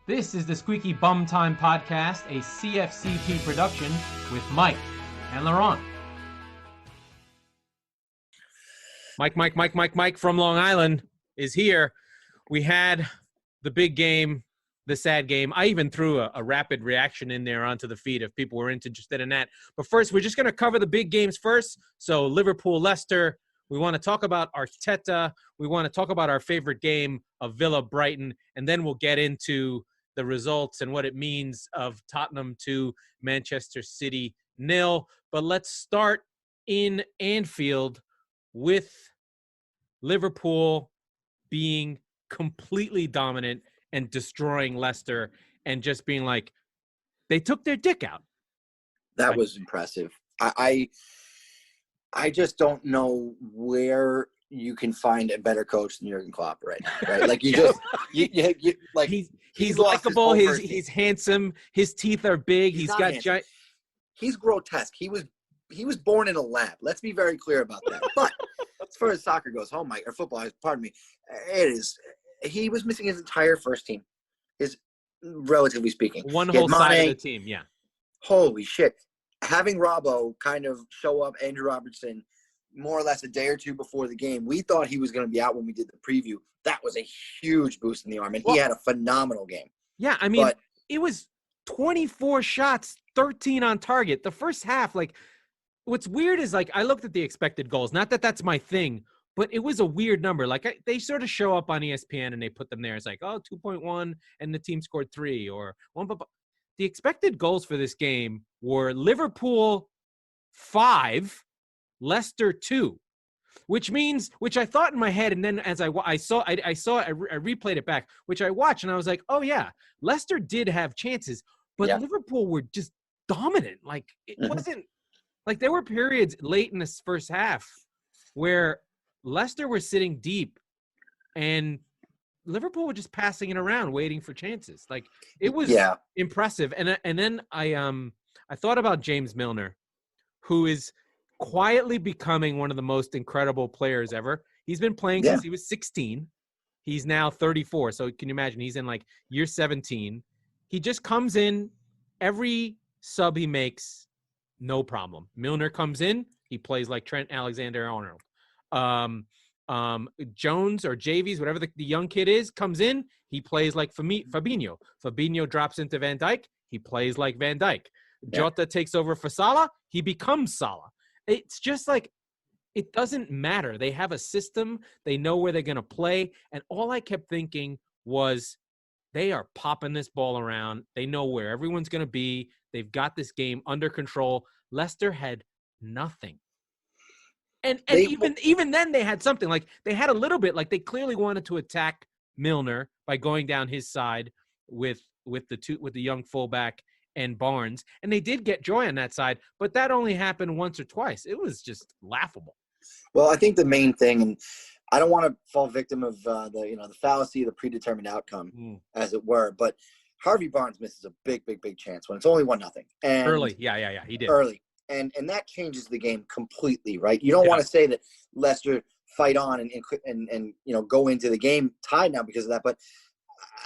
This is the Squeaky Bum Time Podcast, a CFCP production with Mike and Laurent. Mike from Long Island is here. We had the big game, the sad game. I even threw a rapid reaction in there onto the feed if people were interested in that. But first, we're just going to cover the big games first. So Liverpool, Leicester. We want to talk about Arteta. We want to talk about our favorite game of Villa, Brighton. And then we'll get into the results and what it means of Tottenham 2, Manchester City 0. But let's start in Anfield with Liverpool being completely dominant and destroying Leicester and just being like, they took their dick out. That was impressive. I just don't know where you can find a better coach than Jurgen Klopp right now, right? Like you like he's likable, he's handsome, his teeth are big, he's got giant. He's grotesque. He was born in a lab. Let's be very clear about that. But as far as soccer goes, or football, pardon me, he was missing his entire first team. Relatively speaking, one whole side of the team, yeah. Holy shit. Having Robbo kind of show up, Andrew Robertson, more or less a day or two before the game, we thought he was going to be out when we did the preview. That was a huge boost in the arm, and he had a phenomenal game. Yeah, I mean, it was 24 shots, 13 on target. The first half, like, what's weird is, like, I looked at the expected goals. Not that that's my thing, but it was a weird number. Like, they sort of show up on ESPN, and they put them there. It's like, 2.1, and the team scored 3, or 1. The expected goals for this game were Liverpool 5, Leicester 2, which I thought in my head, and then as I replayed it back, which I watched, and I was like, oh yeah, Leicester did have chances, but Liverpool were just dominant. Like, it wasn't like there were periods late in this first half where Leicester were sitting deep and Liverpool were just passing it around, waiting for chances. Like, it was impressive. And then I thought about James Milner, who is quietly becoming one of the most incredible players ever. He's been playing since he was 16. He's now 34. So can you imagine? He's in like year 17. He just comes in. Every sub he makes, no problem. Milner comes in. He plays like Trent Alexander-Arnold. Jones or Javies, whatever the young kid is, comes in. He plays like Fabinho. Fabinho drops into Van Dijk. He plays like Van Dijk. Jota takes over for Salah. He becomes Salah. It's just like, it doesn't matter. They have a system. They know where they're going to play. And all I kept thinking was, they are popping this ball around. They know where everyone's going to be. They've got this game under control. Leicester had nothing. And even then they had something. Like, they had a little bit, like, they clearly wanted to attack Milner by going down his side with the young fullback and Barnes, and they did get joy on that side, but that only happened once or twice. It was just laughable. Well, I think the main thing, and I don't want to fall victim of the fallacy of the predetermined outcome, as it were, but Harvey Barnes misses a big chance when it's only 1-0. And early, he did early, and that changes the game completely, right? You don't want to say that Leicester fight on and go into the game tied now because of that, but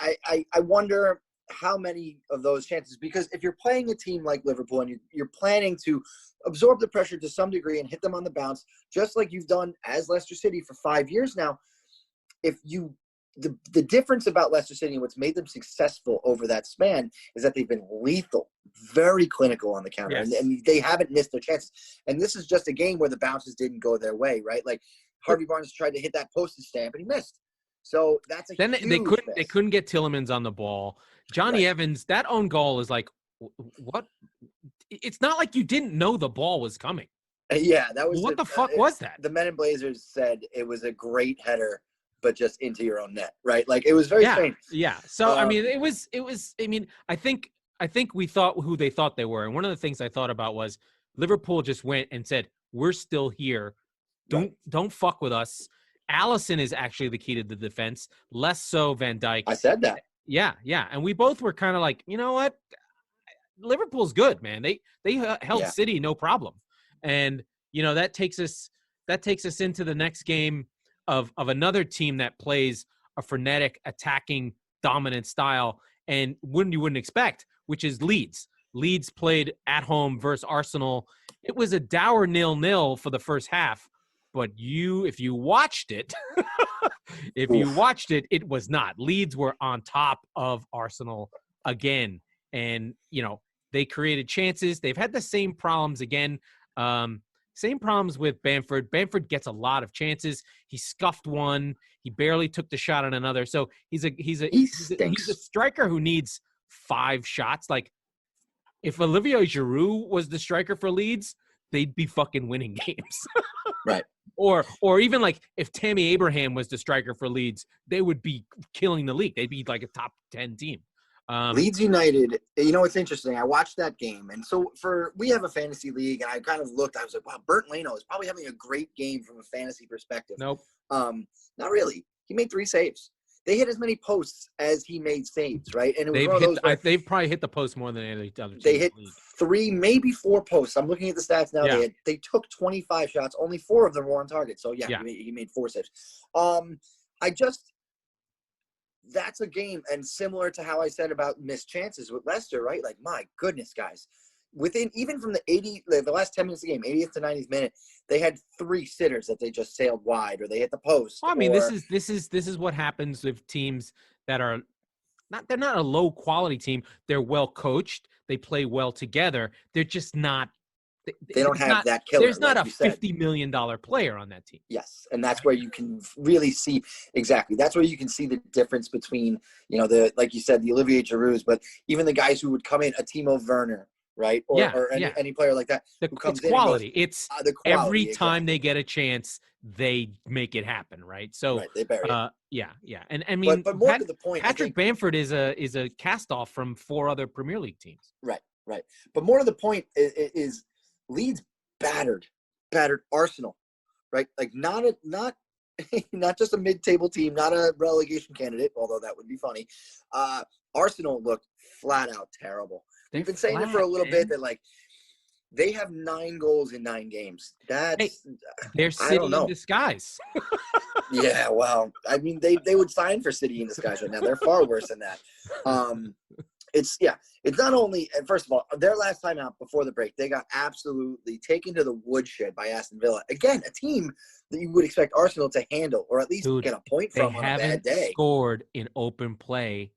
I wonder how many of those chances, because if you're playing a team like Liverpool and you're planning to absorb the pressure to some degree and hit them on the bounce, just like you've done as Leicester City for 5 years now, the difference about Leicester City and what's made them successful over that span is that they've been lethal, very clinical on the counter, and they haven't missed their chances. And this is just a game where the bounces didn't go their way, right? Like, Harvey Barnes tried to hit that postage stamp and he missed. So that's then they couldn't get Tielemans on the ball. Johnny Evans, that own goal is like, what? It's not like you didn't know the ball was coming. Yeah, that was. What the fuck was that? The Men in Blazers said it was a great header, but just into your own net, right? Like, it was very strange. Yeah. So I mean, it was. I mean, I think we thought who they thought they were, and one of the things I thought about was Liverpool just went and said, "We're still here. Don't fuck with us." Allison is actually the key to the defense, less so Van Dijk. I said that. Yeah. And we both were kind of like, you know what? Liverpool's good, man. They held City no problem. And, that takes us into the next game of another team that plays a frenetic, attacking, dominant style. and you wouldn't expect, which is Leeds. Leeds played at home versus Arsenal. It was a dour 0-0 for the first half, but if you watched it, it was not. Leeds were on top of Arsenal again, and they created chances. They've had the same problems again. Same problems with Bamford. Bamford gets a lot of chances. He scuffed one. He barely took the shot on another. So he's a striker who needs 5 shots. Like, if Olivier Giroud was the striker for Leeds, they'd be fucking winning games. Right. Or even like if Tammy Abraham was the striker for Leeds, they would be killing the league. They'd be like a top 10 team. Leeds United, it's interesting. I watched that game. And so we have a fantasy league, and I kind of looked. I was like, wow, Bernd Leno is probably having a great game from a fantasy perspective. Nope. Not really. He made 3 saves. They hit as many posts as he made saves, right? And it was they've probably hit the post more than any other team. They hit 3, maybe 4 posts. I'm looking at the stats now. Yeah. They took 25 shots. Only 4 of them were on target. So, yeah. He made 4 saves. That's a game, and similar to how I said about missed chances with Leicester, right? Like, my goodness, guys. Even from the last 10 minutes of the game, 80th to 90th minute, they had 3 sitters that they just sailed wide, or they hit the post. Well, I mean, this is what happens with teams that are they're not a low quality team. They're well coached. They play well together. They're just not. They don't have that killer. There's not a $50 million player on that team. Yes, and that's where you can really see exactly. That's where you can see the difference between like you said, the Olivier Giroud's, but even the guys who would come in, a Timo Werner, right? Or any player like that who comes in. Quality. It's the quality. Every time they get a chance, they make it happen, right? So they bury it. Yeah. And I mean, but more to the point, Patrick Bamford is a cast off from 4 other Premier League teams. Right. But more to the point is Leeds battered Arsenal, right? Like not just a mid-table team, not a relegation candidate, although that would be funny. Arsenal looked flat out terrible. We've been saying it for a little bit that like they have 9 goals in 9 games. They're City in disguise. Yeah, well, I mean they would sign for City in disguise right now. They're far worse than that. It's not only, first of all, their last time out before the break, they got absolutely taken to the woodshed by Aston Villa. Again, a team that you would expect Arsenal to handle or at least get a point from on a bad day. They haven't scored in open play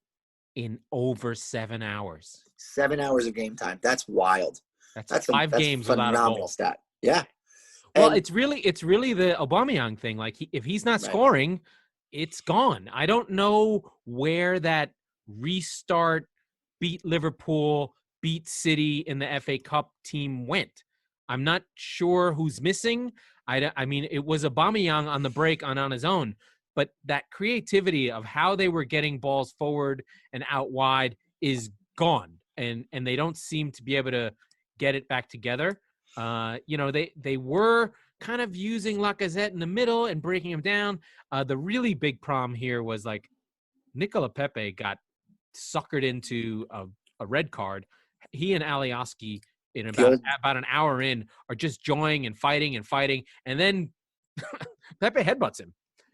in over 7 hours. 7 hours of game time. That's wild. That's 5 games without a goal. Stat. Yeah. Well, it's really the Aubameyang thing. Like if he's not scoring, it's gone. I don't know where that restart, beat Liverpool, beat City in the FA Cup team went. I'm not sure who's missing. I mean, it was Aubameyang on the break on his own, but that creativity of how they were getting balls forward and out wide is gone, and they don't seem to be able to get it back together. They were kind of using Lacazette in the middle and breaking him down. The really big problem here was like Nicola Pepe got suckered into a red card. He and Alioski in about an hour in are just joying and fighting, and then Pepe headbutts him.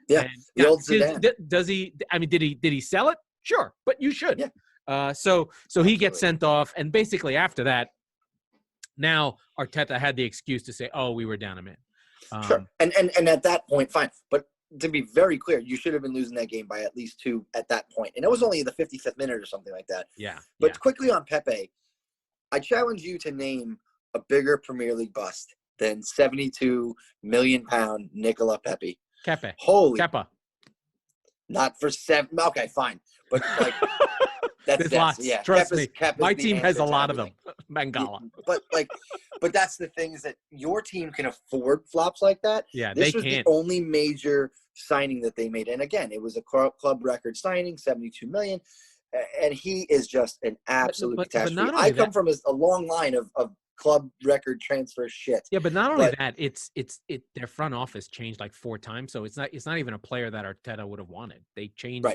Yeah, does he? I mean, did he sell it? Sure, but you should. Yeah. So he gets sent off, and basically after that, now Arteta had the excuse to say, "Oh, we were down a man." Sure, and at that point, fine, but. To be very clear, you should have been losing that game by at least 2 at that point. And it was only the 55th minute or something like that. Yeah. But quickly on Pepe, I challenge you to name a bigger Premier League bust than £72 million Nicola Pepe. Kepa. Holy. Kepa. Not for 7. Okay, fine. But like, that's lots. Yeah. Trust me. My team has a lot of them. Mangala. But that's the thing is that your team can afford flops like that. Yeah, this was the only major signing that they made. And again, it was a club record signing, $72 million. And he is just an absolute catastrophe. I come from a long line of club record transfer shit. Yeah, but not only that, it's their front office changed like 4 times. So it's not even a player that Arteta would have wanted. They changed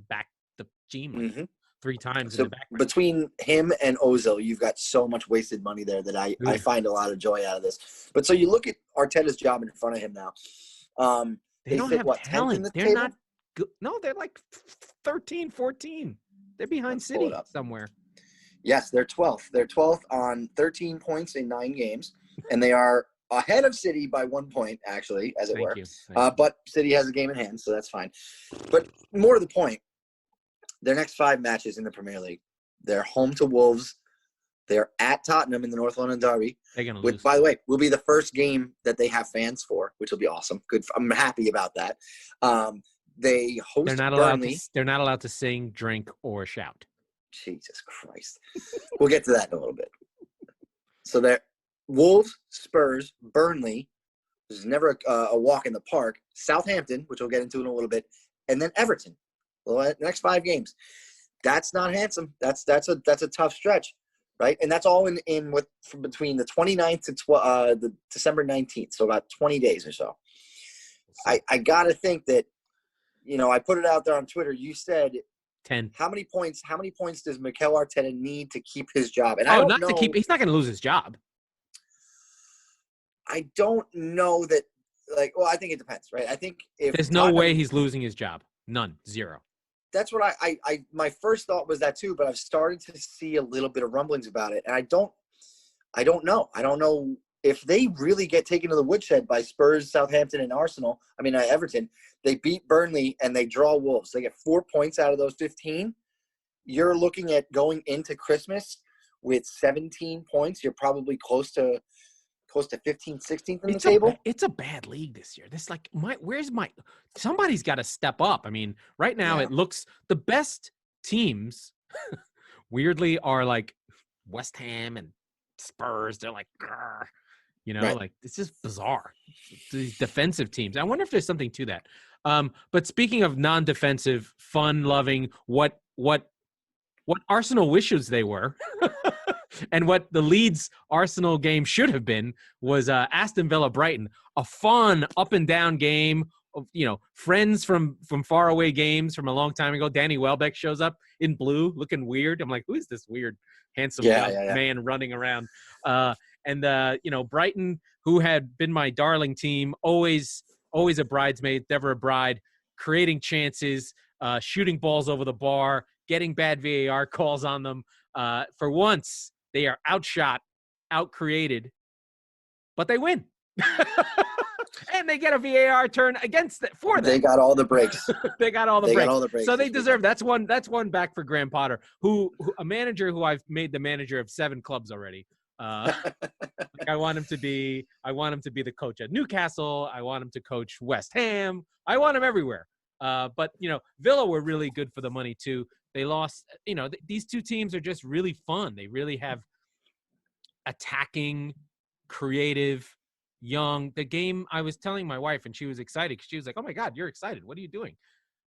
the team. Mm-hmm. 3 times in the background. Between him and Ozil, you've got so much wasted money there that I find a lot of joy out of this. But so you look at Arteta's job in front of him now. They don't have talent. They're not good. No, they're like 13, 14. They're behind Let's pull it City up. somewhere. Yes, they're 12th. They're 12th on 13 points in 9 games, and they are ahead of City by 1 point, actually, as it were. Thank you. But City has a game in hand, so that's fine. But more to the point, their next 5 matches in the Premier League, they're home to Wolves. They're at Tottenham in the North London Derby, They're gonna which, lose. by the way, will be the first game that they have fans for, which will be awesome. Good. I'm happy about that. They host They're not Burnley. they're not allowed to sing, drink, or shout. Jesus Christ. We'll get to that in a little bit. So they're Wolves, Spurs, Burnley, which is never a walk in the park, Southampton, which we'll get into in a little bit, and then Everton. The next 5 games. That's not handsome. That's a tough stretch, right? And that's all in between the 29th to the December 19th, so about 20 days or so. I got to think that, I put it out there on Twitter. You said 10. How many points does Mikel Arteta need to keep his job? And I don't know. He's not going to lose his job. I don't know that. I think it depends, right? I think if there's no way he's losing his job. None. 0. That's what my first thought was that too, but I've started to see a little bit of rumblings about it, and I don't know. I don't know if they really get taken to the woodshed by Spurs, Southampton, and Everton. They beat Burnley and they draw Wolves. They get 4 points out of those 15. You're looking at going into Christmas with 17 points. You're probably close to 15th, 16th in the table. It's a bad league this year. Somebody's got to step up. Right now it looks the best teams weirdly are like West Ham and Spurs. They're like, grr, right. It's just bizarre. These defensive teams. I wonder if there's something to that. But speaking of non-defensive, fun-loving, what Arsenal wishes they were, and what the Leeds Arsenal game should have been was Aston Villa Brighton, a fun up and down game of friends from far away games from a long time ago. Danny Welbeck shows up in blue, looking weird. I'm like, who is this weird, handsome man running around? And Brighton, who had been my darling team, always a bridesmaid, never a bride, creating chances, shooting balls over the bar, getting bad VAR calls on them. For once, they are outshot, out-created, but they win. And they get a VAR turn for them. They got all the breaks. They got all the breaks. So they deserve. That's one back for Graham Potter, who a manager who I've made the manager of 7 clubs already. I want him to be the coach at Newcastle. I want him to coach West Ham. I want him everywhere. But Villa were really good for the money too. They lost. These two teams are just really fun. They really have attacking, creative, young. The game, I was telling my wife, and she was excited because she was like, "Oh my God, you're excited! What are you doing?"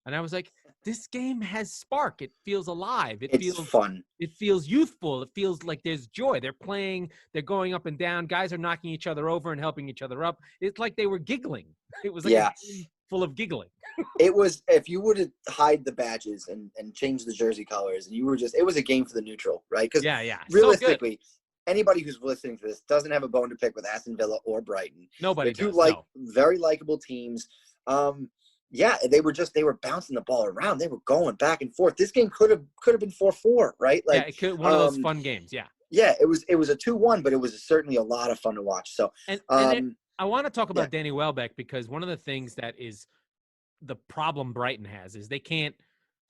And I was like, "This game has spark. It feels alive. It feels fun. It feels youthful. It feels like there's joy. They're playing. They're going up and down. Guys are knocking each other over and helping each other up. It's like they were giggling. It was like a game full of giggling." It was, if you were to hide the badges and change the jersey colors, and it was a game for the neutral, right? Because realistically, anybody who's listening to this doesn't have a bone to pick with Aston Villa or Brighton. Nobody They're does. Very likable teams. They were bouncing the ball around. They were going back and forth. This game could have been 4-4, right? It could one of those fun games. Yeah. Yeah, it was a 2-1, but it was certainly a lot of fun to watch. So, I want to talk about Danny Welbeck, because one of the things that is the problem Brighton has is they can't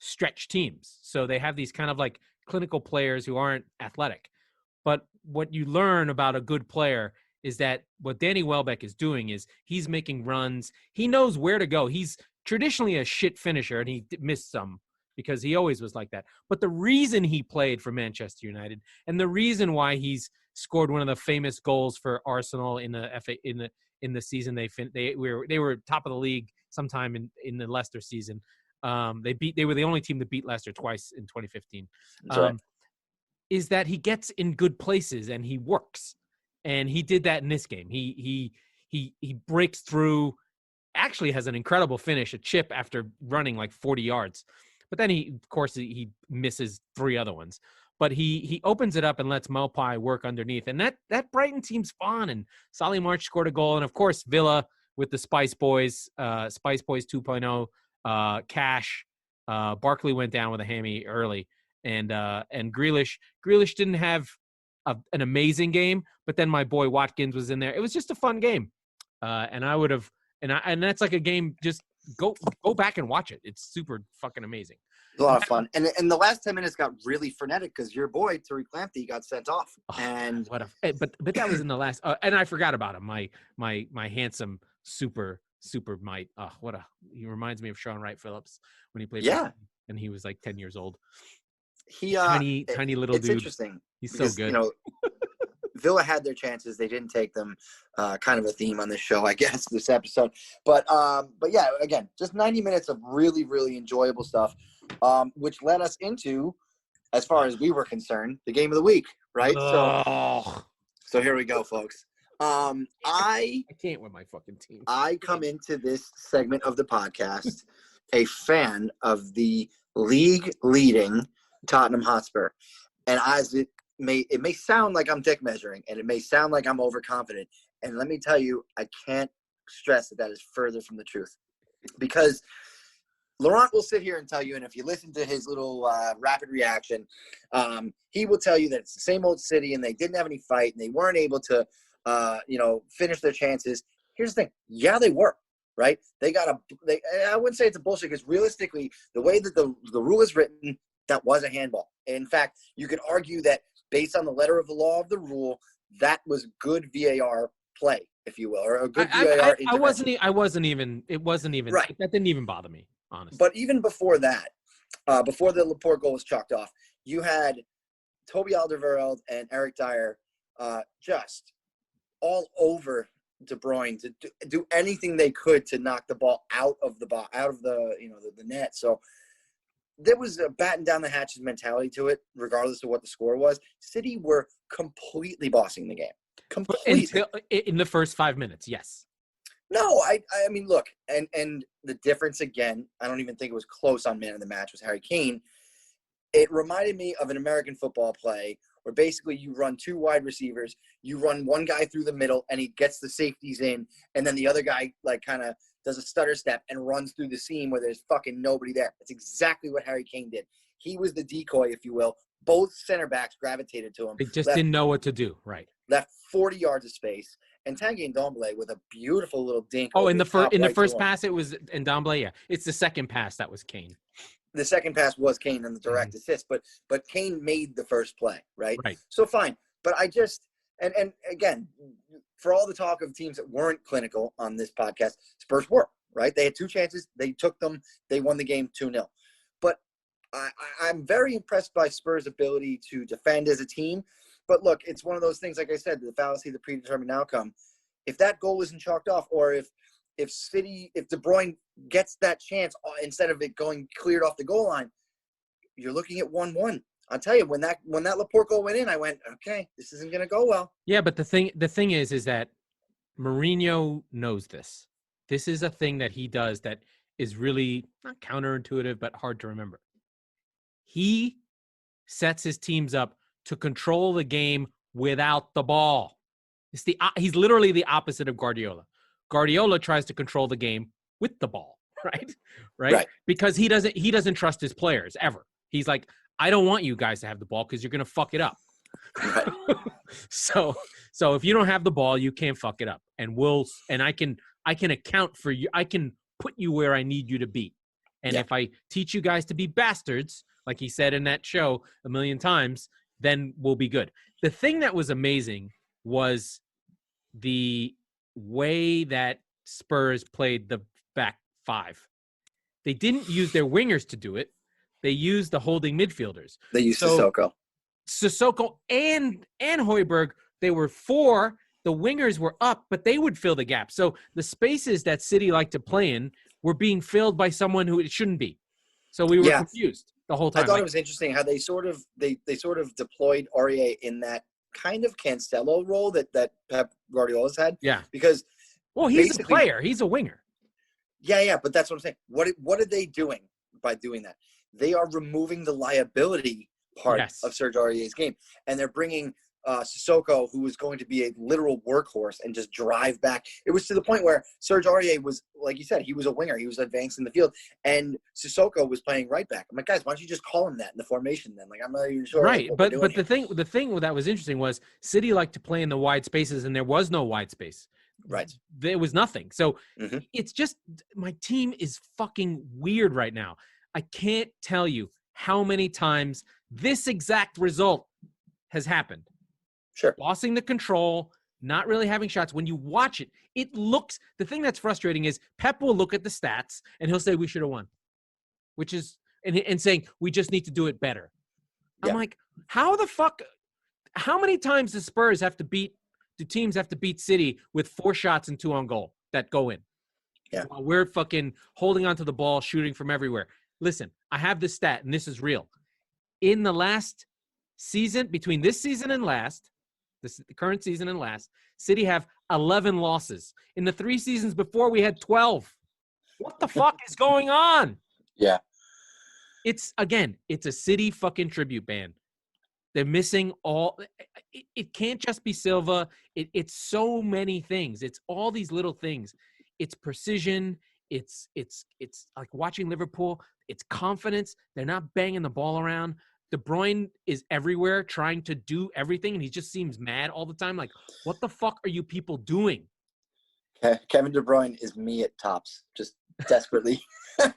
stretch teams. So they have these kind of like clinical players who aren't athletic. But what you learn about a good player is that what Danny Welbeck is doing is he's making runs. He knows where to go. He's traditionally a shit finisher, and he missed some because he always was like that. But the reason he played for Manchester United, and the reason why he's scored one of the famous goals for Arsenal in the season they were top of the league sometime in the Leicester season. They were the only team that beat Leicester twice in 2015. Is that he gets in good places and he works. And he did that in this game. He breaks through, actually has an incredible finish, a chip after running like 40 yards. But then he misses 3 other ones. But he opens it up and lets Maupay work underneath. And that Brighton team's fun. And Solly March scored a goal. And, of course, Villa with the Spice Boys 2.0, Cash. Barkley went down with a hammy early. and Grealish didn't have an amazing game, but then my boy Watkins was in there. It was just a fun game, and I would have, and that's like a game. Just go back and watch it. It's super fucking amazing. It was a lot of fun, and the last 10 minutes got really frenetic because your boy Tariq Lamptey got sent off, and but that was in the last. And I forgot about him. My handsome super mite. He reminds me of Sean Wright Phillips when he played. Yeah, and he was like 10 years old. He tiny little it's dude. Interesting. He's because, so good. You know, Villa had their chances. They didn't take them. Kind of a theme on this show, I guess, this episode. But yeah, again, just 90 minutes of really, really enjoyable stuff, which led us into, as far as we were concerned, the game of the week, right? So here we go, folks. I can't with my fucking team. I come into this segment of the podcast a fan of the league-leading Tottenham Hotspur, and as it may sound like I'm dick measuring, and it may sound like I'm overconfident, and let me tell you, I can't stress that is further from the truth, because Laurent will sit here and tell you, and if you listen to his little rapid reaction, he will tell you that it's the same old City, and they didn't have any fight, and they weren't able to, finish their chances. Here's the thing: yeah, they were. Right? I wouldn't say it's a bullshit, because realistically, the way that the rule is written, that was a handball. In fact, you could argue that based on the letter of the law of the rule, that was good VAR play, if you will, or a good VAR intervention. I wasn't even. It wasn't even. Right. That didn't even bother me, honestly. But even before that, before the Laporte goal was chalked off, you had Toby Alderweireld and Eric Dyer just all over De Bruyne to do anything they could to knock the ball out of the net. So there was a batten down the hatches mentality to it, regardless of what the score was. City were completely bossing the game. Completely. In the first 5 minutes, yes. No, I mean, look, and the difference, again, I don't even think it was close on man of the match, was Harry Kane. It reminded me of an American football play where basically you run two wide receivers, you run one guy through the middle, and he gets the safeties in, and then the other guy kind of does a stutter step and runs through the seam where there's fucking nobody there. That's exactly what Harry Kane did. He was the decoy, if you will. Both center backs gravitated to him. They just didn't know what to do, right? Left 40 yards of space, and Tanguy Ndombele with a beautiful little dink. Oh, in the first pass, it was Ndombele. Yeah, it's the second pass that was Kane. The second pass was Kane in the direct assist, but Kane made the first play, right? Right. So fine. But I just and again, for all the talk of teams that weren't clinical on this podcast, Spurs were, right? They had two chances, they took them, they won the game 2-0. But I'm very impressed by Spurs' ability to defend as a team. But look, it's one of those things, like I said, the fallacy of the predetermined outcome. If that goal isn't chalked off, or if De Bruyne gets that chance instead of it going cleared off the goal line, you're looking at 1-1. I'll tell you, when that Laporte goal went in, I went, okay, this isn't going to go well. Yeah, but the thing is that Mourinho knows this. This is a thing that he does that is really not counterintuitive, but hard to remember. He sets his teams up to control the game without the ball. He's literally the opposite of Guardiola. Guardiola tries to control the game with the ball, right? Because he doesn't trust his players ever. He's like, I don't want you guys to have the ball because you're gonna fuck it up. Right. So if you don't have the ball, you can't fuck it up. And I can account for you. I can put you where I need you to be. And if I teach you guys to be bastards, like he said in that show a million times, then we'll be good. The thing that was amazing was the way that Spurs played the back five. They didn't use their wingers to do it. They used the holding midfielders. They used Sissoko and Højbjerg. They were four. The wingers were up, but they would fill the gap. So the spaces that City liked to play in were being filled by someone who it shouldn't be. So we were confused the whole time. I thought it was interesting how they sort of deployed Aurier in that kind of Cancelo role that Pep Guardiola's had. Yeah. Because he's a player. He's a winger. Yeah, but that's what I'm saying. What are they doing by doing that? They are removing the liability part of Serge Aurier's game, and they're bringing Sissoko, who was going to be a literal workhorse and just drive back. It was to the point where Serge Aurier was, like you said, he was a winger. He was advancing the field. And Sissoko was playing right back. I'm like, guys, why don't you just call him that in the formation then? Like, I'm not even sure. Right, like, but the thing that was interesting was City liked to play in the wide spaces, and there was no wide space. Right. There was nothing. So it's just my team is fucking weird right now. I can't tell you how many times this exact result has happened. Sure. Lossing the control, not really having shots. When you watch it, it looks – the thing that's frustrating is Pep will look at the stats, and he'll say we should have won, which is – and saying we just need to do it better. Yeah. I'm like, how the fuck – how many times do Spurs have to beat – do teams have to beat City with 4 shots and 2 on goal that go in? Yeah. While we're fucking holding onto the ball, shooting from everywhere. Listen, I have this stat, and this is real. In the last season, between this season and last – the current season and last, City have 11 losses. In the 3 seasons before, we had 12. What the fuck is going on? Yeah. It's a City fucking tribute band. They're missing all. It can't just be Silva. It's so many things. It's all these little things. It's precision. It's like watching Liverpool. It's confidence. They're not banging the ball around. De Bruyne is everywhere trying to do everything, and he just seems mad all the time. Like, what the fuck are you people doing? Kevin De Bruyne is me at tops, just desperately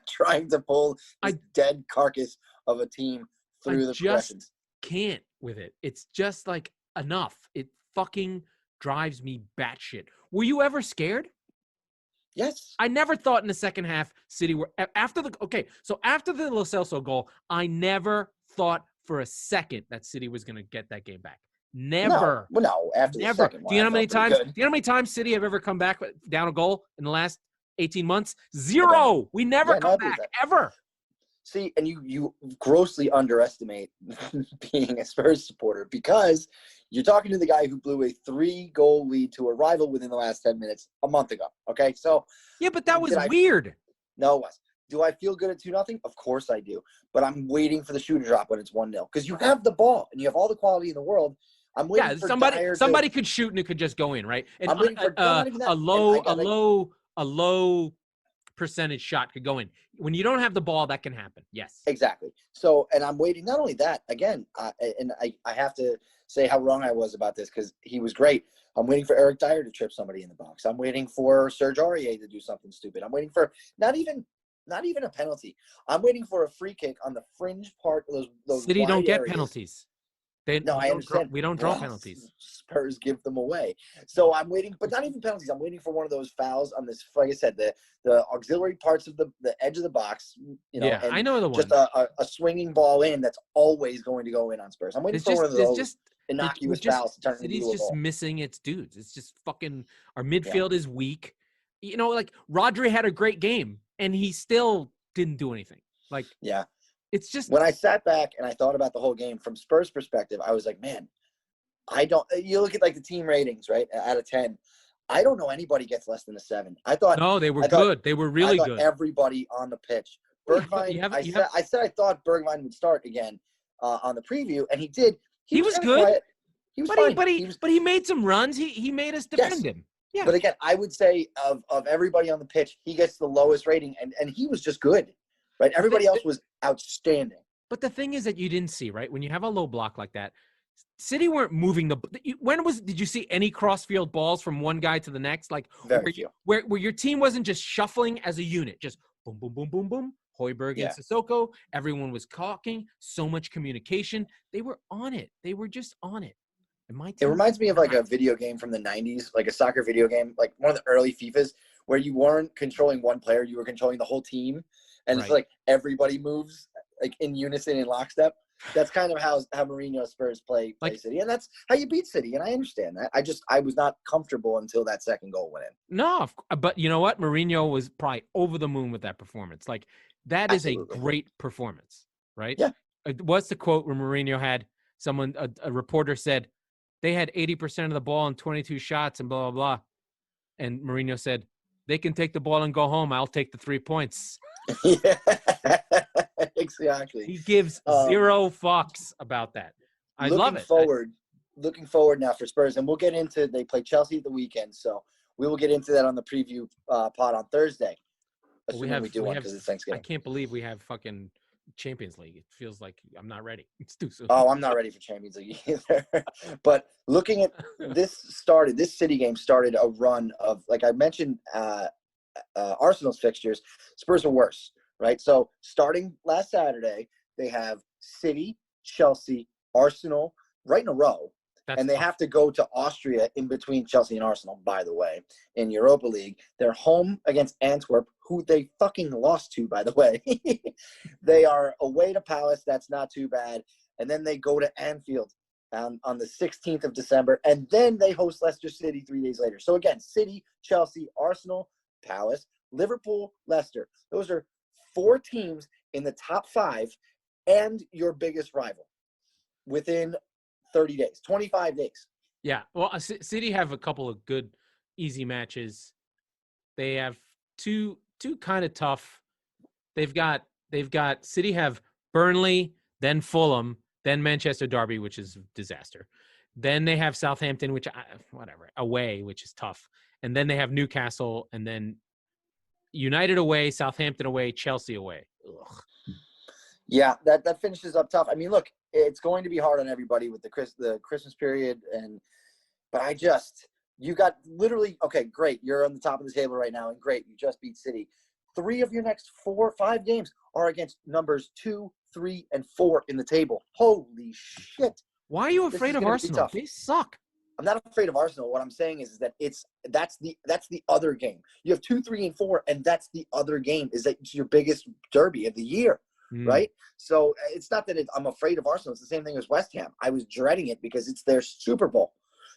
trying to pull this dead carcass of a team through the progressions. Can't with it. It's just like enough. It fucking drives me batshit. Were you ever scared? Yes. I never thought in the second half City were after the Lo Celso goal, I never thought for a second that City was going to get that game back. Never. No, after the second one. Do you know how many times? Do you know how many times City have ever come back down a goal in the last 18 months? 0. We never come back ever. See, and you grossly underestimate being a Spurs supporter because you're talking to the guy who blew a 3-goal lead to a rival within the last 10 minutes a month ago. Okay, so yeah, but that was weird. No, it was. Do I feel good at 2-0? Of course I do. But I'm waiting for the shoe to drop when it's 1-0 because you have the ball and you have all the quality in the world. I'm waiting for somebody could shoot and it could just go in, right? And I'm waiting for a low percentage shot could go in. When you don't have the ball, that can happen. Yes, exactly. So, and I'm waiting. Not only that, again, I have to say how wrong I was about this because he was great. I'm waiting for Eric Dyer to trip somebody in the box. I'm waiting for Serge Aurier to do something stupid. I'm waiting for not even a penalty. I'm waiting for a free kick on the fringe part of those City don't get areas. Penalties. I understand. We don't draw penalties. Spurs give them away. So I'm waiting, but not even penalties. I'm waiting for one of those fouls on this, like I said, the auxiliary parts of the edge of the box. Yeah, I know the one. Just a swinging ball in that's always going to go in on Spurs. I'm waiting for one of those innocuous fouls to turn into a goal. City's just missing its dudes. It's just fucking – our midfield is weak. You know, like Rodri had a great game, and he still didn't do anything. Like, yeah. It's just when I sat back and I thought about the whole game from Spurs' perspective, I was like, man, you look at like the team ratings, right? Out of 10, I don't know anybody gets less than a 7. No, they were good. They were really good. Everybody on the pitch. Bergwijn, I said I thought Bergwijn would start again on the preview, and he did. He was good. Quiet. He was fine. But he made some runs. He made us defend him. Yeah. But again, I would say of everybody on the pitch, he gets the lowest rating, and he was just good. Right, everybody else was outstanding. But the thing is that you didn't see, right? When you have a low block like that, City weren't moving did you see any crossfield balls from one guy to the next? Like where your team wasn't just shuffling as a unit, just boom, boom, boom, boom, boom. Højbjerg and Sissoko, everyone was talking, so much communication. They were on it. They were just on it. It reminds me of like a video game from the 90s, like a soccer video game, like one of the early FIFAs where you weren't controlling one player, you were controlling the whole team. And it's like everybody moves like in unison in lockstep. That's kind of how Mourinho Spurs play City. And that's how you beat City. And I understand that. I was not comfortable until that second goal went in. No, but you know what? Mourinho was probably over the moon with that performance. Like that is a great performance, right? Yeah. What's the quote where Mourinho had a reporter said, they had 80% of the ball and 22 shots and blah, blah, blah. And Mourinho said, they can take the ball and go home. I'll take the 3 points. Yeah, exactly. He gives 0 fucks about that. I love it. looking forward now for Spurs, and we'll get into, they play Chelsea at the weekend, so we will get into that on the preview pod on Thursday. Assuming we do one because it's Thanksgiving. I can't believe we have fucking Champions League. It feels like I'm not ready. It's too soon. Oh, I'm not ready for Champions League either. But looking at this City game started a run of, like I mentioned, Arsenal's fixtures. Spurs are worse, right? So starting last Saturday, they have City, Chelsea, Arsenal right in a row. And they have to go to Austria in between Chelsea and Arsenal, by the way, in Europa League. They're home against Antwerp, who they fucking lost to, by the way. They are away to Palace. That's not too bad. And then they go to Anfield on the 16th of December. And then they host Leicester City 3 days later. So, again, City, Chelsea, Arsenal, Palace, Liverpool, Leicester. Those are 4 teams in the top 5 and your biggest rival within 30 days, 25 days. Yeah. Well, City have a couple of good, easy matches. They have two kind of tough. They've got City have Burnley, then Fulham, then Manchester Derby, which is a disaster. Then they have Southampton, away, which is tough. And then they have Newcastle, and then United away, Southampton away, Chelsea away. Ugh. Yeah, that finishes up tough. I mean, look, it's going to be hard on everybody with the Christmas period, but you got literally, okay, great, you're on the top of the table right now, and great, you just beat City. 3 of your next 4 or 5 games are against numbers 2, 3, and 4 in the table. Holy shit! Why are you afraid of Arsenal? They suck. I'm not afraid of Arsenal. What I'm saying is that that's the other game. You have 2, 3, and 4, and that's the other game. Is that it's your biggest derby of the year. Right? So it's not that I'm afraid of Arsenal. It's the same thing as West Ham. I was dreading it because it's their Super Bowl.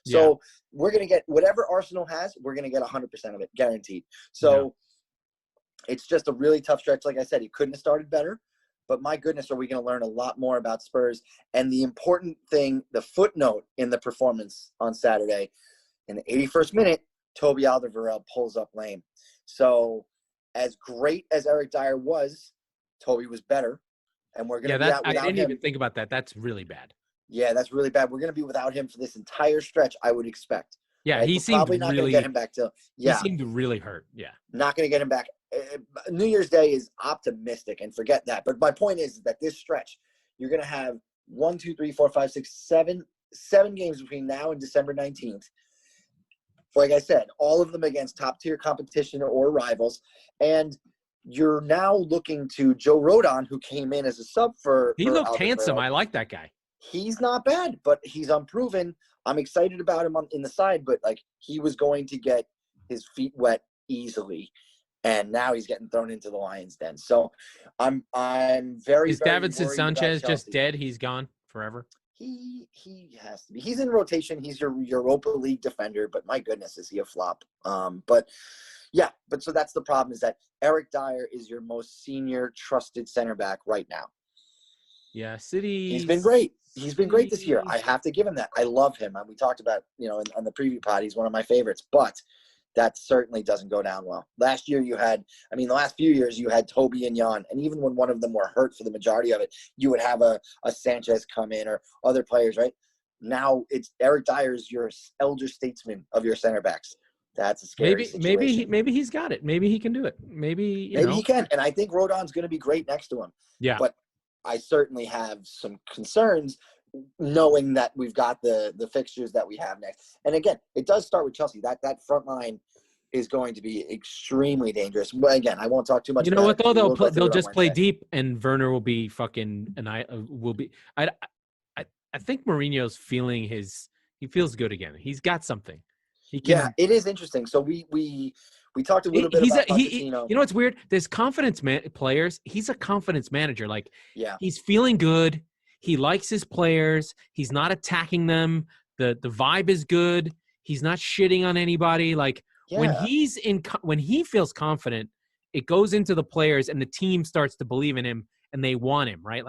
So we're going to get whatever Arsenal has, we're going to get 100% of it, guaranteed. So it's just a really tough stretch. Like I said, he couldn't have started better. But my goodness, are we going to learn a lot more about Spurs. And the important thing, the footnote in the performance on Saturday, in the 81st minute, Toby Alderweireld pulls up lame. So as great as Eric Dyer was, Toby was better, and we're going to be out without him. I didn't even think about that. That's really bad. Yeah, that's really bad. We're going to be without him for this entire stretch, I would expect. Yeah, right? He seemed probably not going to get him back till. Yeah, he seemed really hurt. Yeah, not going to get him back. New Year's Day is optimistic, and forget that. But my point is that this stretch, you're going to have 1, 2, 3, 4, 5, 6, 7 games between now and December 19th. Like I said, all of them against top-tier competition or rivals, and you're now looking to Joe Rodon, who came in as a sub for. He looked handsome. I like that guy. He's not bad, but he's unproven. I'm excited about him in the side, but like he was going to get his feet wet easily, and now he's getting thrown into the lion's den. So I'm very. Is Davinson Sanchez just dead? He's gone forever. He has to be. He's in rotation. He's your Europa League defender, but my goodness, is he a flop? But so that's the problem, is that Eric Dyer is your most senior trusted center back right now. Yeah, City. He's been great. He's been great this year. I have to give him that. I love him. And we talked about, on the preview pod, he's one of my favorites, but that certainly doesn't go down well. Last year the last few years you had Toby and Jan, and even when one of them were hurt for the majority of it, you would have a Sanchez come in or other players, right? Now it's Eric Dyer's your elder statesman of your center backs. That's a scary situation. Maybe he's got it. Maybe he can do it. Maybe he can. And I think Rodon's going to be great next to him. Yeah. But I certainly have some concerns knowing that we've got the fixtures that we have next. And again, it does start with Chelsea. That front line is going to be extremely dangerous. But again, I won't talk too much. You know what though? They'll just play deep, and Werner will be fucking. And I think Mourinho's feeling he feels good again. He's got something. It is interesting. So we talked a little bit about Pochettino. You know what's weird? There's confidence players. He's a confidence manager. He's feeling good. He likes his players. He's not attacking them. The vibe is good. He's not shitting on anybody. When he feels confident, it goes into the players, and the team starts to believe in him, and they want him, right?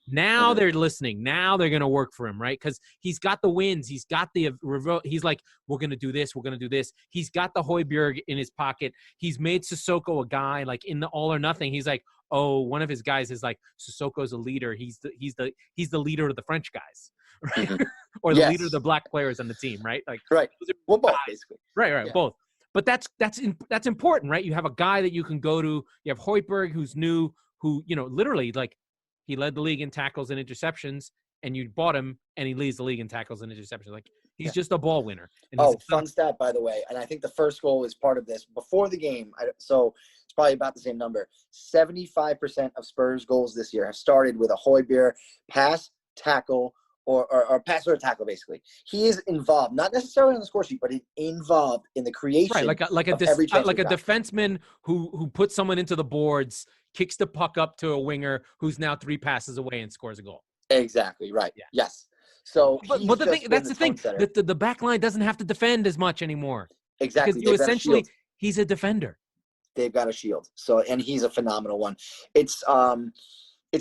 Now they're listening. Now they're going to work for him, right? Because he's got the wins. He's got the – he's like, we're going to do this. We're going to do this. He's got the Højbjerg in his pocket. He's made Sissoko a guy, in the all or nothing. He's like, oh, one of his guys is like, Sissoko's a leader. He's the leader of the French guys, right? or the leader of the black players on the team, right? Like, right. Well, both, basically. Right, both. But that's important, right? You have a guy that you can go to. You have Højbjerg, who's new, who, literally, like, he led the league in tackles and interceptions, and you bought him, and he leads the league in tackles and interceptions. Like, he's just a ball winner. And fun stat, by the way, and I think the first goal is part of this. Before the game, so it's probably about the same number, 75% of Spurs goals this year have started with a Højbjerg pass, tackle, or pass or tackle, basically. He is involved, not necessarily on the score sheet, but he's involved in the creation like a defenseman who puts someone into the boards, kicks the puck up to a winger who's now 3 passes away and scores a goal. Exactly, right. Yeah. Yes. So, but that's the thing. The back line doesn't have to defend as much anymore. Exactly. Because he's a defender. They've got a shield. So, and he's a phenomenal one. It's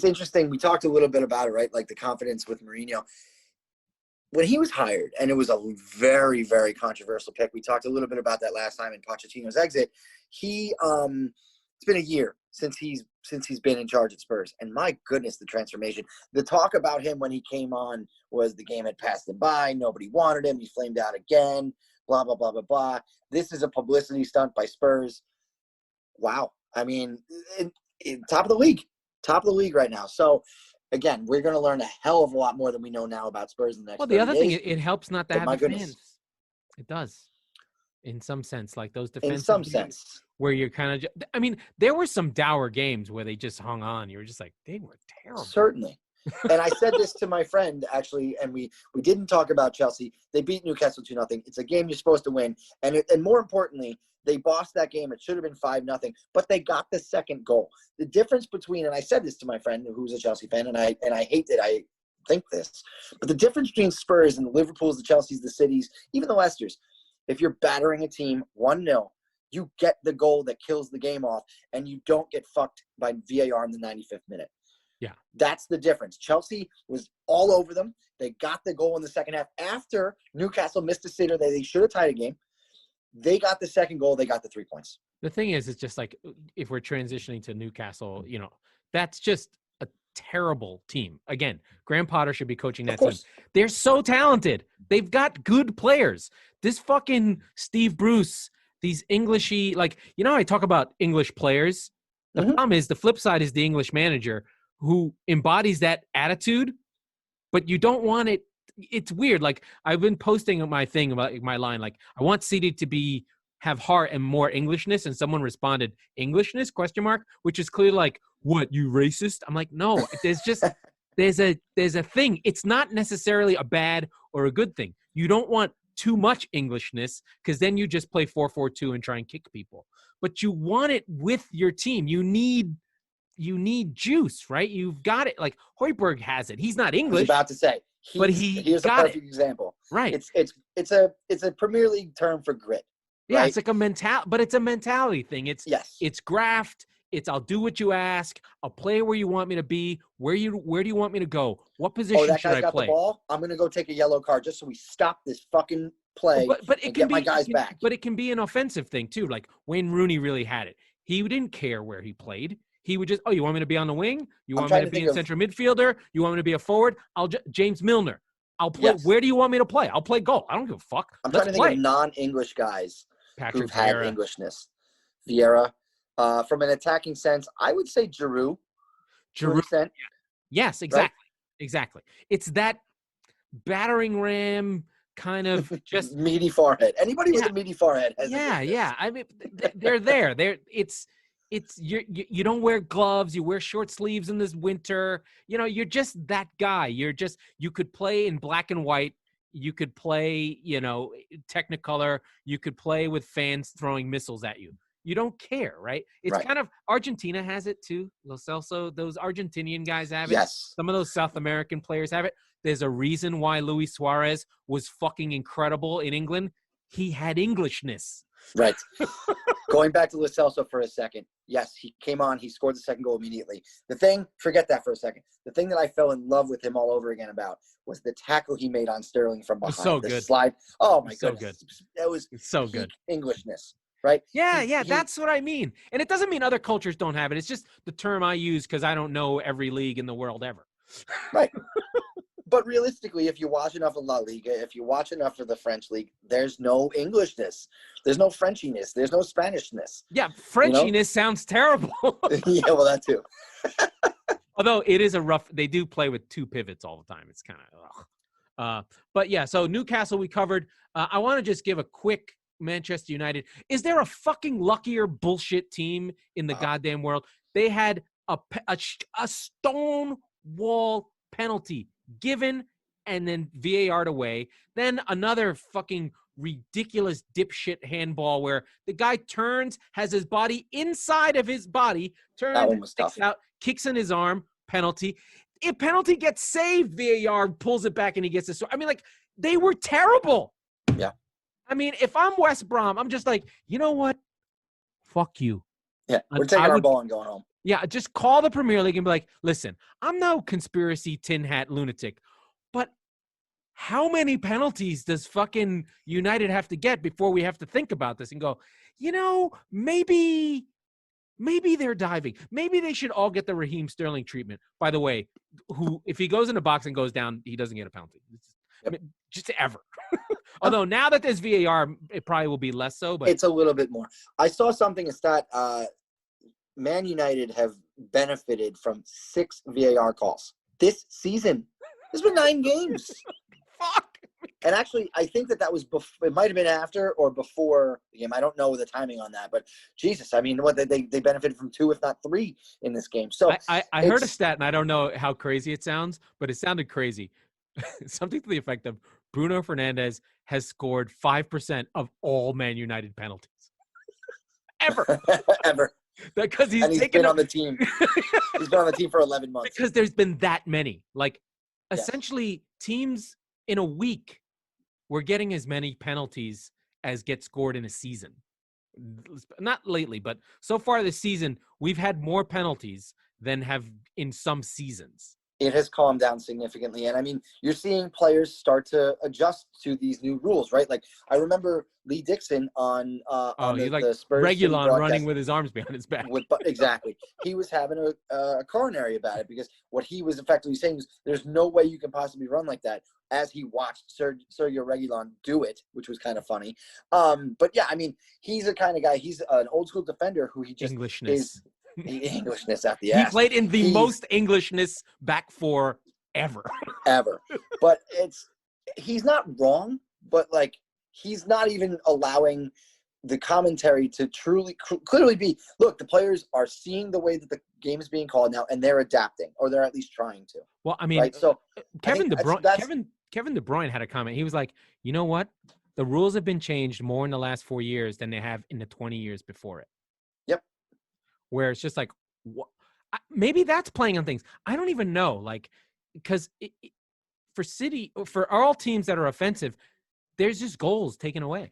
interesting. We talked a little bit about it, right? Like the confidence with Mourinho. When he was hired, and it was a very, very controversial pick. We talked a little bit about that last time in Pochettino's exit. It's been a year since he's been in charge at Spurs. And my goodness, the transformation. The talk about him when he came on was the game had passed him by. Nobody wanted him. He flamed out again. Blah, blah, blah, blah, blah. This is a publicity stunt by Spurs. Wow. I mean, top of the league right now. So, again, we're going to learn a hell of a lot more than we know now about Spurs in the next 30 the other days. thing, it helps not to have fans. It does. In some sense, like those defensive. In some sense. Where you're kind of – I mean, there were some dour games where they just hung on. You were just like, they were terrible. Certainly. And I said this to my friend, actually, and we didn't talk about Chelsea. They beat Newcastle 2-0. It's a game you're supposed to win. And more importantly, they bossed that game. It should have been 5-0, but they got the second goal. The difference between, and I said this to my friend who's a Chelsea fan, and I hate that I think this, but the difference between Spurs and the Liverpools, the Chelseas, the Cities, even the Leicesters, if you're battering a team 1-0, you get the goal that kills the game off, and you don't get fucked by VAR in the 95th minute. Yeah. That's the difference. Chelsea was all over them. They got the goal in the second half after Newcastle missed a sitter. They should have tied a game. They got the second goal. They got the 3 points. The thing is, it's just like if we're transitioning to Newcastle, that's just a terrible team. Again, Graham Potter should be coaching that team. They're so talented. They've got good players. This fucking Steve Bruce, these Englishy, I talk about English players. The problem is the flip side is the English manager who embodies that attitude, but you don't want it. It's weird. Like, I've been posting my thing about my line. Like, I want City to have heart and more Englishness. And someone responded, Englishness, ? Which is clearly like, what, you racist? I'm like, no, there's a thing. It's not necessarily a bad or a good thing. You don't want too much Englishness because then you just play 4-4-2 and try and kick people. But you want it with your team. You need juice, right? You've got it. Like, Højbjerg has it. He's not English. I was about to say. Here's a perfect example. Right. It's a Premier League term for grit. Yeah, right? it's like but it's a mentality thing. It's graft. It's I'll do what you ask. I'll play where you want me to be. Where do you want me to go? What position that should I guy's got play? The ball. I'm gonna go take a yellow card just so we stop this fucking play and get my guys back. But it can be an offensive thing too. Like Wayne Rooney really had it. He didn't care where he played. He would just, you want me to be on the wing? You want me to be a central midfielder? You want me to be a forward? James Milner. I'll play. Yes. Where do you want me to play? I'll play goal. I don't give a fuck. I'm trying to think of non-English guys who've had Englishness. Vieira. From an attacking sense, I would say Giroud. Giroud. Yeah. Yes, exactly. Right? Exactly. It's that battering ram kind of just meaty forehead. Anybody with a meaty forehead has yeah. I mean, they're there. You don't wear gloves. You wear short sleeves in this winter. You're just that guy. You could play in black and white. You could play, Technicolor. You could play with fans throwing missiles at you. You don't care, right? It's kind of Argentina has it too. Lo Celso, those Argentinian guys have it. Yes. Some of those South American players have it. There's a reason why Luis Suarez was fucking incredible in England. He had Englishness. Right. Going back to Lo Celso for a second. Yes, he came on. He scored the second goal immediately. Forget that for a second. The thing that I fell in love with him all over again about was the tackle he made on Sterling from behind. So the good. Slide. Oh, my so goodness. Good. That was so good. Englishness. Right? Yeah, that's what I mean. And it doesn't mean other cultures don't have it. It's just the term I use because I don't know every league in the world ever. Right. But realistically, if you watch enough of La Liga, if you watch enough of the French league, there's no Englishness. There's no Frenchiness. There's no Spanishness. Yeah, Frenchiness sounds terrible. Yeah, well, that too. Although it is a rough, they do play with 2 pivots all the time. It's kind of, but yeah, so Newcastle we covered. I want to just give a quick Manchester United. Is there a fucking luckier bullshit team in the goddamn world? They had a stone wall penalty given and then VAR'd away. Then another fucking ridiculous dipshit handball where the guy turns, has his body inside of his body, turns, That one was tough. out, kicks in his arm, penalty. If penalty gets saved, VAR pulls it back and he gets this. I mean, like, they were terrible. Yeah. I mean, if I'm West Brom, I'm just like, you know what? Fuck you. Yeah, we're taking our ball and going home. Yeah, just call the Premier League and be like, listen, I'm no conspiracy tin hat lunatic, but how many penalties does fucking United have to get before we have to think about this and go, you know, maybe they're diving. Maybe they should all get the Raheem Sterling treatment. By the way, who, if he goes in the box and goes down, he doesn't get a penalty. I mean, just ever. Although now that there's VAR, it probably will be less so. But it's a little bit more. I saw something, a stat, Man United have benefited from 6 VAR calls this season. There's been 9 games. Fuck. And actually, I think that was before. It might have been after or before the game. I don't know the timing on that, but Jesus, I mean, what they benefited from 2, if not 3, in this game. So I heard a stat, and I don't know how crazy it sounds, but it sounded crazy. Something to the effect of Bruno Fernandes has scored 5% of all Man United penalties ever. Ever. Because he's been on the team. He's been on the team for 11 months. Because there's been that many. Like, essentially, teams in a week were getting as many penalties as get scored in a season. Not lately, but so far this season, we've had more penalties than have in some seasons. It has calmed down significantly. And I mean, you're seeing players start to adjust to these new rules, right? Like, I remember Lee Dixon on the Spurs Reguilon running with his arms behind his back. Exactly. He was having a coronary about it because what he was effectively saying was there's no way you can possibly run like that, as he watched Sergio Reguilon do it, which was kind of funny. But yeah, I mean, he's a kind of guy, he's an old school defender who he just Englishness. Englishness at the ass. He played in the most Englishness back four ever. But he's not wrong, but like he's not even allowing the commentary to clearly be, look, the players are seeing the way that the game is being called now and they're adapting, or they're at least trying to. Well, I mean, right? So Kevin De Bruyne had a comment. He was like, you know what? The rules have been changed more in the last 4 years than they have in the 20 years before it. Yep. Where it's just like, maybe that's playing on things. I don't even know. Like, because for all teams that are offensive, there's just goals taken away.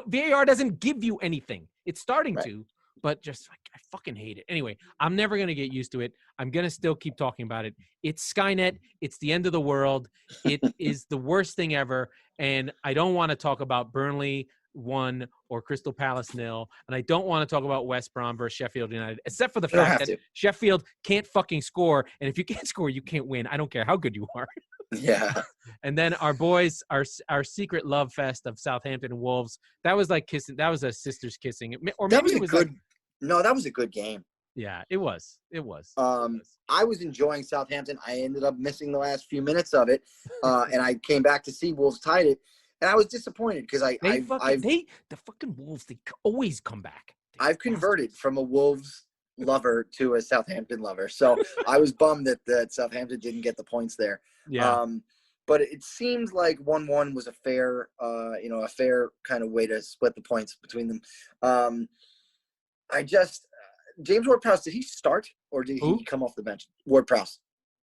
VAR doesn't give you anything. It's starting to, but just like, I fucking hate it. Anyway, I'm never going to get used to it. I'm going to still keep talking about it. It's Skynet. It's the end of the world. It is the worst thing ever. And I don't want to talk about Burnley 1 or Crystal Palace 0. And I don't want to talk about West Brom versus Sheffield United, except for the fact that Sheffield can't fucking score. And if you can't score, you can't win. I don't care how good you are. Yeah. And then our boys, our secret love fest of Southampton and Wolves, that was like kissing. That was a sisters kissing. Or maybe it was good. No, that was a good game. Yeah, it was. I was enjoying Southampton. I ended up missing the last few minutes of it, and I came back to see Wolves tied it, and I was disappointed because the fucking Wolves, they always come back. I've converted from a Wolves lover to a Southampton lover, so I was bummed that Southampton didn't get the points there. Yeah. But it seems like 1-1 was a fair kind of way to split the points between them. James Ward-Prowse, did he start or did he come off the bench? Ward-Prowse.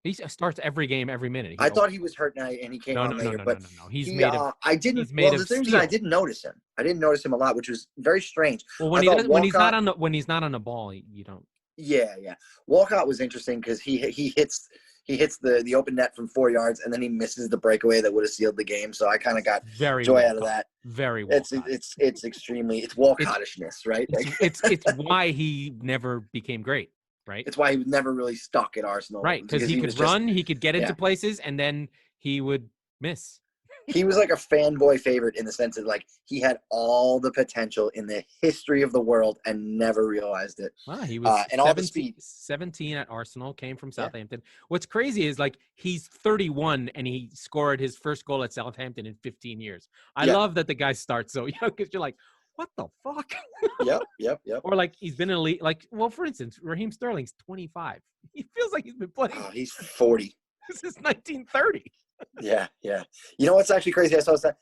He starts every game, every minute. I thought he was hurt and he came on later. No. I didn't notice him. I didn't notice him a lot, which was very strange. Well, when he's not on the ball, you don't. Yeah. Walcott was interesting because he hits the open net from 4 yards and then he misses the breakaway that would have sealed the game. So I kind of got joy out of that. Very Walcott. It's extremely Walcottishness, right? It's why he never became great, right? It's why he was never really stuck at Arsenal. Right, because he could run, he could get into places, and then he would miss. He was like a fanboy favorite in the sense that like he had all the potential in the history of the world and never realized it. Wow, he was and all the speed. 17 at Arsenal, came from Southampton. What's crazy is like he's 31 and he scored his first goal at Southampton in 15 years. I love that the guy starts so young because you're like, what the fuck? Yep. Or like he's been in a league, like, well, for instance, Raheem Sterling's 25. He feels like he's been playing. Oh, he's 40. Since 1930. Yeah. You know what's actually crazy? I saw that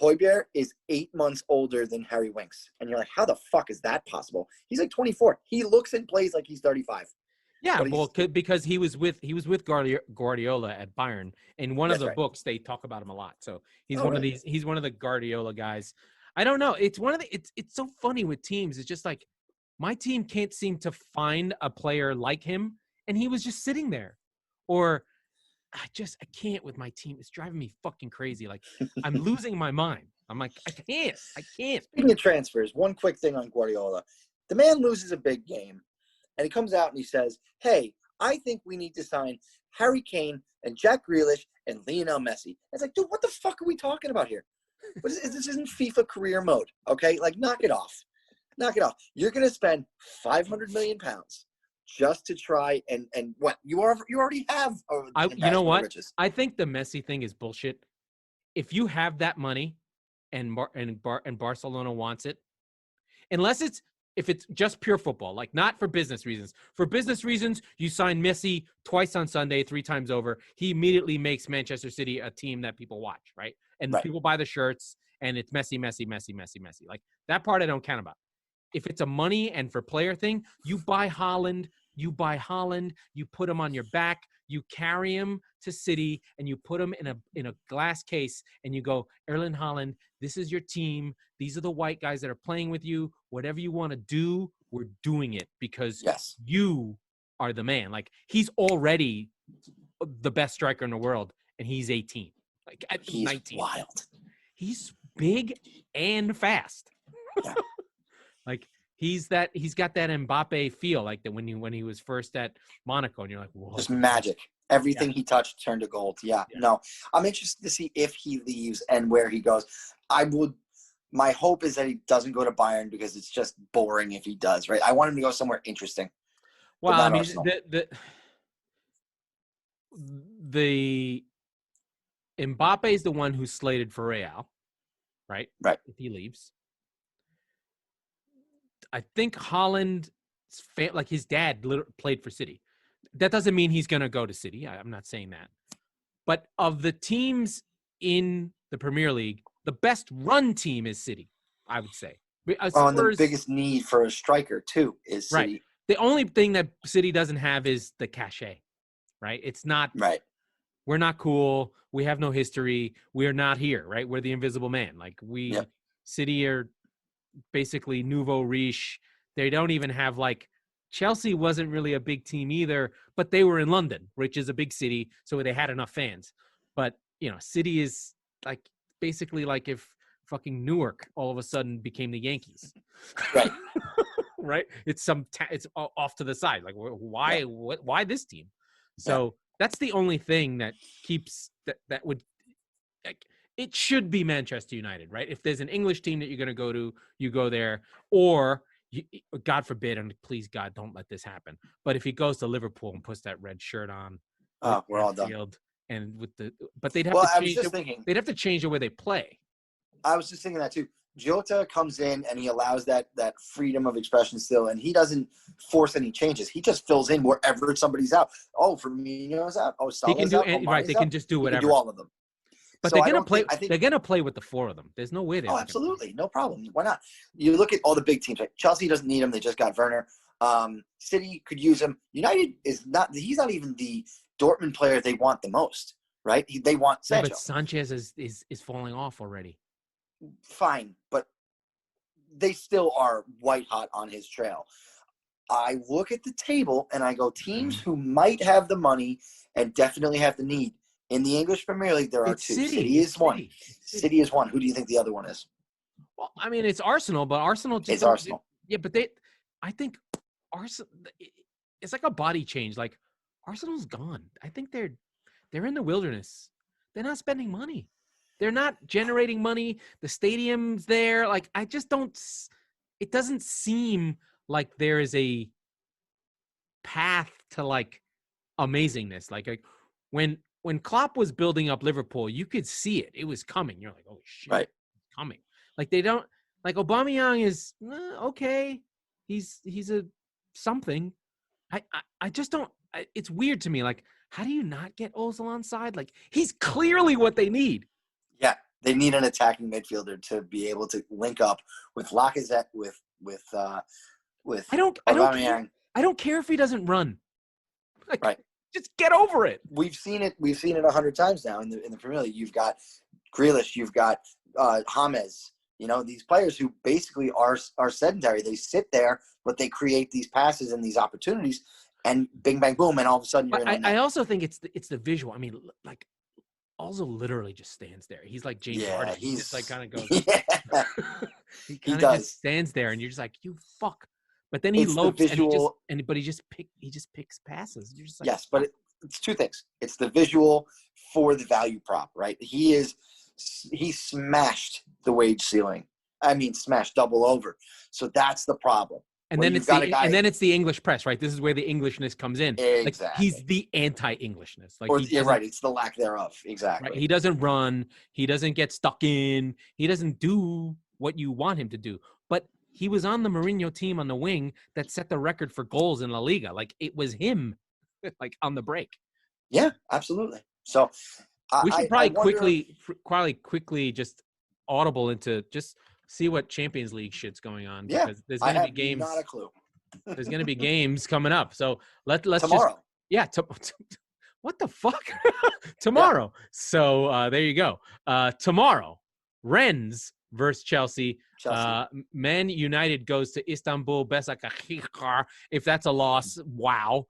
Højbjerg is 8 months older than Harry Winks. And you're like, how the fuck is that possible? He's like 24. He looks and plays like he's 35. Yeah, well, because he was with Guardiola at Bayern. In one of the books, they talk about him a lot. So he's he's one of the Guardiola guys. I don't know. It's it's so funny with teams. It's just like my team can't seem to find a player like him, and he was just sitting there. Or I can't with my team. It's driving me fucking crazy. Like I'm losing my mind. I'm like, I can't. Speaking of transfers, one quick thing on Guardiola. The man loses a big game, and he comes out and he says, hey, I think we need to sign Harry Kane and Jack Grealish and Lionel Messi. It's like, dude, what the fuck are we talking about here? This isn't FIFA career mode, okay? Like, knock it off. You're going to spend £500 million just to try and what? You already have. You know what? Riches. I think the Messi thing is bullshit. If you have that money and Barcelona wants it, if it's just pure football, like not for business reasons. For business reasons, you sign Messi twice on Sunday, 3 times over. He immediately makes Manchester City a team that people watch, right? And people buy the shirts, and it's Messi. Like that part I don't count about. If it's a money and for player thing, you buy Haaland, you put him on your back, you carry him to City, and you put him in a glass case, and you go, Erling Haaland, this is your team. These are the white guys that are playing with you. Whatever you want to do, we're doing it because you are the man. Like he's already the best striker in the world, and he's 18. Like at 19. Wild. He's big and fast. Yeah. Like he's got that Mbappe feel, like that when he was first at Monaco, and you're like, whoa. Just magic. Everything he touched turned to gold. Yeah. No, I'm interested to see if he leaves and where he goes. My hope is that he doesn't go to Bayern because it's just boring if he does, right? I want him to go somewhere interesting. Well, I mean, the Mbappe is the one who's slated for Real, right? Right. If he leaves. I think Haaland, like his dad played for City. That doesn't mean he's going to go to City. I'm not saying that. But of the teams in the Premier League, the best run team is City, I would say. And the biggest need for a striker, too, is City. Right. The only thing that City doesn't have is the cachet, right? It's not – right. We're not cool. We have no history. We're not here, right? We're the invisible man. Like City are – basically nouveau riche. They don't even have like Chelsea wasn't really a big team either, but they were in London, which is a big city, so they had enough fans. But City is like basically like if fucking Newark all of a sudden became the Yankees, right? Right? It's it's off to the side. Like why? Why this team? So that's the only thing that keeps that would. Like, it should be Manchester United, right? If there's an English team that you're going to go to, you go there. Or, God forbid, and please, God, don't let this happen. But if he goes to Liverpool and puts that red shirt on, we're all done. And but they'd have to change. They'd have to change the way they play. I was just thinking that too. Jota comes in and he allows that freedom of expression still, and he doesn't force any changes. He just fills in wherever somebody's out. Oh, Firmino's out. Oh, Salah's he can do out. right. They can just do whatever. He can do all of them. But so they're gonna play. They're gonna play with the 4 of them. There's no way they're. Oh, absolutely, no problem. Why not? You look at all the big teams. Right? Chelsea doesn't need him. They just got Werner. City could use him. United is not. He's not even the Dortmund player they want the most. Right? They want Sancho. Yeah, but Sanchez is falling off already. Fine, but they still are white hot on his trail. I look at the table and I go, teams who might have the money and definitely have the need. In the English Premier League, there are 2. City is one. City is one. Who do you think the other one is? Well, I mean, it's Arsenal, but Arsenal just it's Arsenal. Yeah, but I think Arsenal, it's like a body change. Like Arsenal's gone. I think they're in the wilderness. They're not spending money. They're not generating money. The stadium's there. Like I just don't. It doesn't seem like there is a path to like amazingness. Like when Klopp was building up Liverpool, you could see it. It was coming. You're like, oh shit, Right. it's coming. Like they don't. Like Aubameyang is okay. He's a something. I just don't. It's weird to me. Like, how do you not get Ozil on side? Like, he's clearly what they need. Yeah, they need an attacking midfielder to be able to link up with Lacazette, with I don't care if he doesn't run. Like, right. Just get over it. We've seen it 100 times now in the Premier League. You've got Grealish, you've got James. You know, these players who basically are sedentary. They sit there, but they create these passes and these opportunities, and bing, bang, boom, and all of a sudden you're in. I also think it's the visual. I mean, like, also literally just stands there. He's like James Harden. He just like kind of goes. Yeah. he kind of just stands there, and you're just like, you fuck. But then he lopes, but he just picks passes. You're just like, yes, but it's two things. It's the visual for the value prop, right? He smashed the wage ceiling. I mean, smashed double over. So that's the problem. And then it's the English press, right? This is where the Englishness comes in. Exactly. Like, he's the anti-Englishness. Like, right. It's the lack thereof. Exactly. Right? He doesn't run. He doesn't get stuck in. He doesn't do what you want him to do. But he was on the Mourinho team on the wing that set the record for goals in La Liga. Like, it was him, like, on the break. Yeah, absolutely. So we should probably quickly just audible into just see what Champions League shit's going on. Yeah, because there's going to be games. Not a clue. There's going to be games coming up. So let's tomorrow. What the fuck? Tomorrow. Yeah. So there you go. Tomorrow, Rennes versus Chelsea. Man United goes to Istanbul Besiktas. If that's a loss, wow.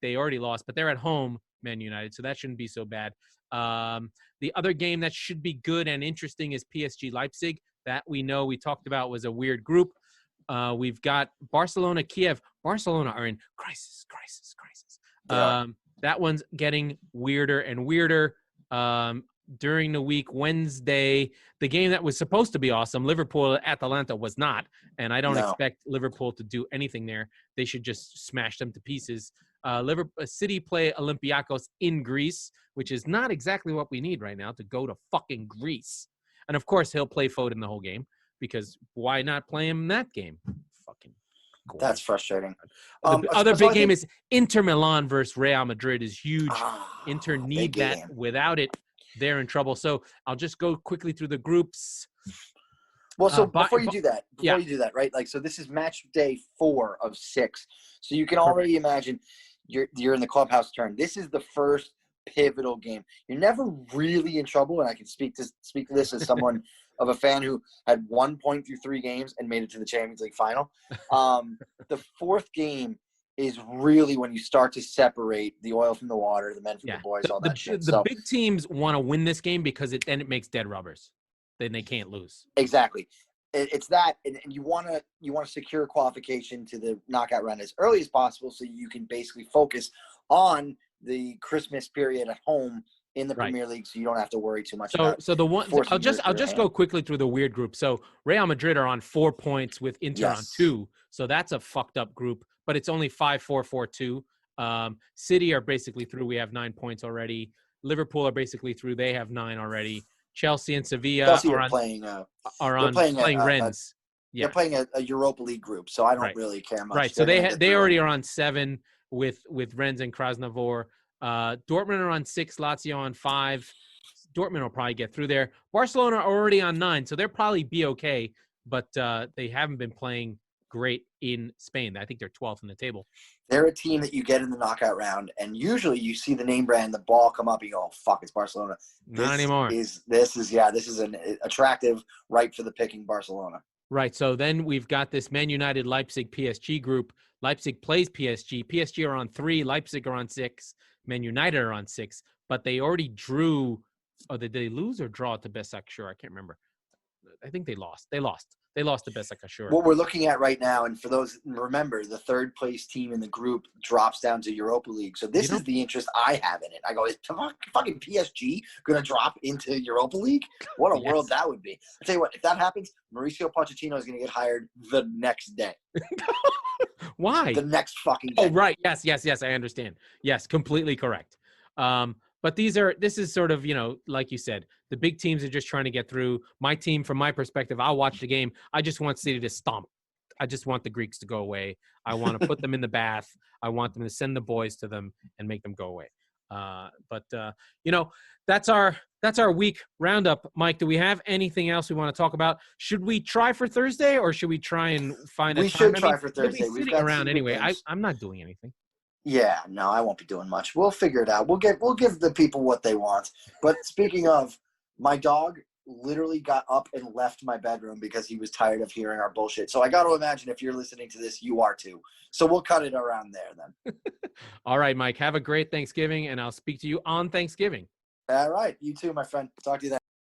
They already lost, but they're at home, Man United, so that shouldn't be so bad. The other game that should be good and interesting is PSG Leipzig. That we talked about was a weird group. We've got Barcelona, Kiev. Barcelona are in crisis. That one's getting weirder and weirder. During the week, Wednesday, the game that was supposed to be awesome, Liverpool Atalanta, was not. And I don't expect Liverpool to do anything there. They should just smash them to pieces. City play Olympiacos in Greece, which is not exactly what we need right now, to go to fucking Greece. And, of course, he'll play Foden the whole game, because why not play him in that game? Fucking gorgeous. That's frustrating. The other big game is Inter Milan versus Real Madrid is huge. Inter need that. Game. Without it, they're in trouble. So I'll just go quickly through the groups. Well, so before you do that, right? Like, so this is match day 4 of 6. So you can already imagine you're in the clubhouse turn. This is the first pivotal game. You're never really in trouble, and I can speak to this as someone of a fan who had 1 point through 3 games and made it to the Champions League final. The fourth game is really when you start to separate the oil from the water, the men from the boys, all that shit. The big teams want to win this game because then it makes dead rubbers. Then they can't lose. Exactly. It's that, and you want to secure qualification to the knockout round as early as possible, so you can basically focus on the Christmas period at home in the Premier League, so you don't have to worry too much. So the one I'll just go quickly through the weird group. So Real Madrid are on 4 points with Inter on 2, so that's a fucked up group. But it's only 5-4-4-2. City are basically through. We have 9 points already. Liverpool are basically through. They have 9 already. Chelsea and Sevilla are playing Rennes. They're playing a Europa League group, so I don't really care much. Right, so they already are on 7 with Rennes and Krasnodar. Dortmund are on 6, Lazio on 5. Dortmund will probably get through there. Barcelona are already on 9, so they'll probably be okay, but they haven't been playing great in Spain. I think they're 12th in the table. They're a team that you get in the knockout round, and usually you see the name brand, the ball come up, and you go, oh, fuck, it's Barcelona. Not anymore. This is an attractive, right for the picking Barcelona. Right, so then we've got this Man United, Leipzig, PSG group. Leipzig plays PSG. PSG are on 3, Leipzig are on 6, Man United are on 6, but they already drew. Oh, did they lose or draw to Besiktas? Sure, I can't remember. I think they lost. They lost to Besiktas, sure. What we're looking at right now, and for those, remember, the third place team in the group drops down to Europa League. So this is the interest I have in it. I go, is fucking PSG going to drop into Europa League? What a world that would be. I'll tell you what, if that happens, Mauricio Pochettino is going to get hired the next day. Why? The next fucking day. Oh, right. Yes, I understand. Yes, completely correct. But this is sort of, like you said, the big teams are just trying to get through. My team, from my perspective, I'll watch the game. I just want City to stomp. I just want the Greeks to go away. I want to put them in the bath. I want them to send the boys to them and make them go away. But that's our week roundup. Mike, do we have anything else we want to talk about? Should we try for Thursday, or should we try and find a time? We should try for Thursday. We'll be sitting around anyway. I'm not doing anything. Yeah, no, I won't be doing much. We'll figure it out. We'll give the people what they want. But speaking of, my dog literally got up and left my bedroom because he was tired of hearing our bullshit. So I got to imagine if you're listening to this, you are too. So we'll cut it around there then. All right, Mike. Have a great Thanksgiving, and I'll speak to you on Thanksgiving. All right. You too, my friend. Talk to you then.